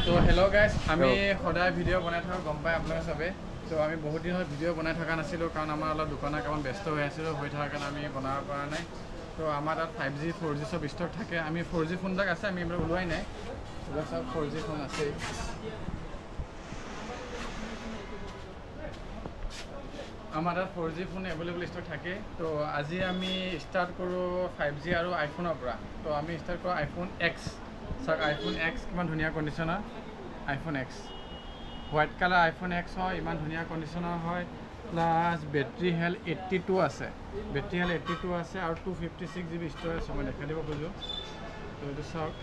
তো hello' guys, আমি সদায় ভিডিঅ' বনাই থকা গম পাই আপোনালোকে চবে। তো আমি বহুত দিন হ'ল ভিডিঅ' বনাই থকা নাছিলোঁ, কাৰণ আমাৰ অলপ দোকানৰ কামত ব্যস্ত হৈ আছিলোঁ, হৈ থকাৰ কাৰণে আমি বনাব পৰা নাই। তো আমাৰ তাত 5G 4G চব ষ্টক থাকে। আমি 4G ফোনবিলাক আছে, আমি এইবিলাক ওলোৱাই নাই। এইবিলাক চব 4G ফোন আছেই। আমাৰ তাত 4G ফোন এভেইলেবল ষ্টক থাকে। তো আজি আমি ষ্টাৰ্ট কৰোঁ 5G আৰু আইফোনৰ পৰা। তো আমি ষ্টাৰ্ট কৰোঁ আইফোন এক্স। চাওক আইফোন এক্স কিমান ধুনীয়া কণ্ডিশ্যনৰ। IPhone X white colour iPhone X হয়, ইমান ধুনীয়া কণ্ডিশ্যনৰ হয়। প্লাছ বেটেৰী হেল্থ 82 আছে, বেটেৰী হেল্থ 82 আছে আৰু 256 GB ষ্ট'ৰেজ। মই দেখাই দিব খোজোঁ। তো এইটো চাওক,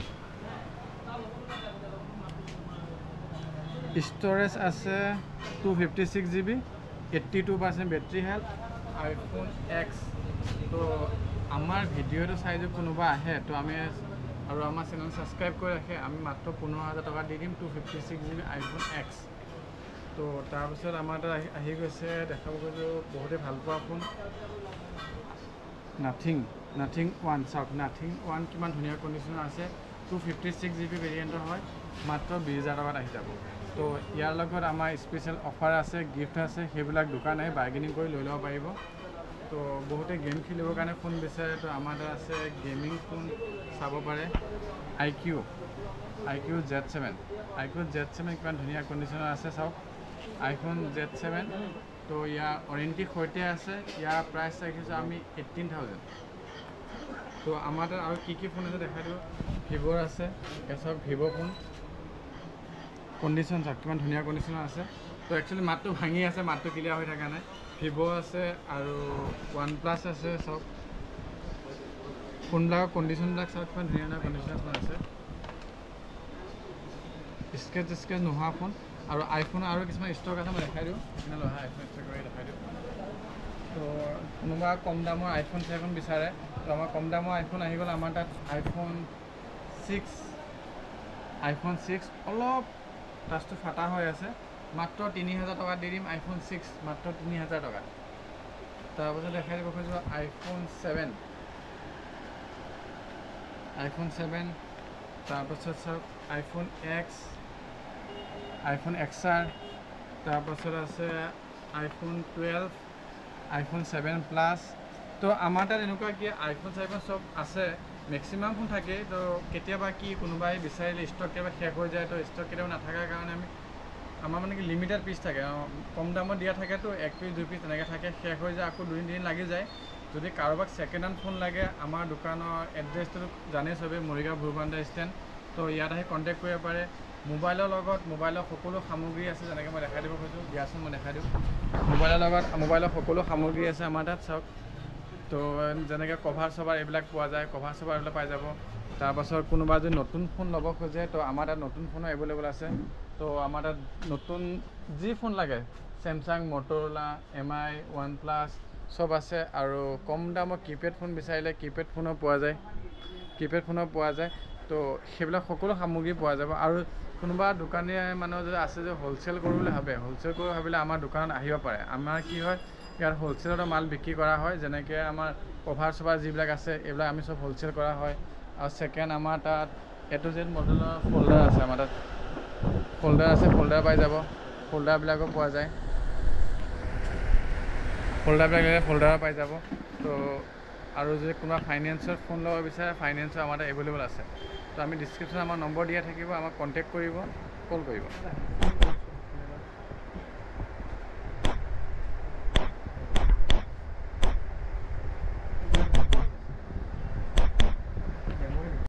ষ্ট'ৰেজ আছে 256 GB, 82% battery health, iPhone x. তো আমাৰ ভিডিঅ'টো চাই যদি কোনোবা আহে, তো আমি আৰু আমাৰ চেনেল ছাবস্ক্ৰাইব কৰি ৰাখে, আমি মাত্ৰ 15,000 টকা দি দিম 256 GB আইফোন এক্স। তো তাৰপিছত আমাৰ তাত আহি গৈছে, দেখাব গৈছোঁ বহুতে ভাল পোৱা ফোন নাথিং ওৱান। চাওক নাথিং ওৱান কিমান ধুনীয়া কণ্ডিশ্যনৰ আছে। 256 GB ভেৰিয়েণ্টৰ হয়, মাত্ৰ 20,000 টকাত আহি যাব। তো ইয়াৰ লগত আমাৰ স্পেচিয়েল অফাৰ আছে, গিফ্ট আছে, সেইবিলাক দোকান আহি বাৰ্গেনিং কৰি লৈ ল'ব পাৰিব। তো বহুতে গেম খেলিবৰ কাৰণে ফোন বিচাৰে, তো আমাৰ তাত আছে গেমিং ফোন চাব পাৰে। IQ Z7 কিমান ধুনীয়া কণ্ডিশ্যনৰ আছে। চাওক আইফোন Z7। তো ইয়াৰ ৱাৰেণ্টি সৈতে আছে। ইয়াৰ প্ৰাইচ ৰাখিছোঁ আমি 18,000। তো আমাৰ তাত আৰু কি ফোন আছে দেখাই দিওঁ। ভিভ'ৰ আছে, চাওক ভিভ' ফোন কণ্ডিশ্যন চাওক কিমান ধুনীয়া কণ্ডিশ্যনৰ আছে। তো একচুৱেলি মাতটো ভাঙি আছে, মাতটো ক্লিয়াৰ হৈ থকা নাই। ভিভ' আছে আৰু OnePlus আছে। চাওক ফোনবিলাকৰ কণ্ডিশ্যনবিলাক চাওক কিমান ধুনীয়া ধুনীয়া কণ্ডিশ্যনৰ ফোন আছে, স্কেচ নোহোৱা ফোন। আৰু আইফোনৰ আৰু কিছুমান ষ্টক আছে, মই দেখাই দিওঁ। সেইখিনি লোহা আইফোন ষ্টক কৰি দেখাই দিওঁ। তো কোনোবা কম দামৰ আইফোন চাইফোন বিচাৰে, তো আমাৰ কম দামৰ আইফোন আহি গ'ল আমাৰ তাত। আইফোন 6 অলপ টাচটো ফাটা হৈ আছে, মাত্ৰ 3,000 টকাত দি দিম আইফোন 6, মাত্ৰ 3,000 টকাত। তাৰপাছত দেখাই দিব খোজোঁ আইফোন 7। তাৰপাছত চাওক আইফোন এক্স, আইফোন XR। তাৰপাছত আছে আইফোন 12, আইফোন 7 প্লাছ। তো আমাৰ তাত এনেকুৱা কি আইফোন চাইফোন চব আছে, মেক্সিমাম ফোন থাকে। তো কেতিয়াবা কি কোনোবাই বিচাৰিলে ষ্টক কেতিয়াবা শেষ হৈ যায়, তো ষ্টক কেতিয়াবা নাথাকাৰ কাৰণে আমাৰ মানে কি লিমিটেড পিচ থাকে। কম দামত দিয়া থাকেতো 1 পিচ 2 পিচ তেনেকৈ থাকে, শেষ হৈ যায়, আকৌ 2-3 লাগি যায়। যদি কাৰোবাক ছেকেণ্ড হেণ্ড ফোন লাগে, আমাৰ দোকানৰ এড্ৰেছটো জানেই চবেই, মৰিগাঁও ভুৰবান্ধা ষ্টেণ্ড। তো ইয়াত আহি কণ্টেক্ট কৰিব পাৰে। মোবাইলৰ লগত মোবাইলৰ সকলো সামগ্ৰী আছে, যেনেকৈ মই দেখাই দিব খোজোঁ। দিয়াচোন মই দেখাই দিওঁ। মোবাইলৰ সকলো সামগ্ৰী আছে আমাৰ তাত। চাওক তো যেনেকৈ কভাৰ চভাৰ এইবিলাক পোৱা যায়, কভাৰ চভাৰ এইবিলাক পাই যাব। তাৰপাছত কোনোবা যদি নতুন ফোন ল'ব খোজে, তো আমাৰ তাত নতুন ফোনো এভেইলেবল আছে। তো আমাৰ তাত নতুন যি ফোন লাগে, চেমচাং, মটৰলা, MI, OnePlus চব আছে। আৰু কম দামৰ কিপেড ফোন বিচাৰিলে কিপেড ফোনো পোৱা যায়। তো সেইবিলাক সকলো সামগ্ৰী পোৱা যাব। আৰু কোনোবা দোকানীয়ে মানুহ যদি আছে যে হ'লচেল কৰোঁ বুলি ভাবিলে আমাৰ দোকানত আহিব পাৰে। আমাৰ কি হয়, ইয়াত হ'লচেলতে মাল বিক্ৰী কৰা হয়। যেনেকৈ আমাৰ কভাৰ চভাৰ যিবিলাক আছে, এইবিলাক আমি চব হ'লচেল কৰা হয়। আৰু ছেকেণ্ড আমাৰ তাত A to Z মডেলৰ ফ'ল্ডাৰ আছে। আমাৰ তাত ফ'ল্ডাৰ পাই যাব। ফ'ল্ডাৰবিলাকো পোৱা যায়, ফ'ল্ডাৰ পাই যাব। তো আৰু যদি কোনোবা ফাইনেন্সৰ ফোন ল'ব বিচাৰে, ফাইনেন্সো আমাৰ তাত এভেইলেবল আছে। তো আমি ডিছক্ৰিপশ্যনত আমাৰ নম্বৰ দিয়া থাকিব, আমাক কণ্টেক্ট কৰিব, কল কৰিব।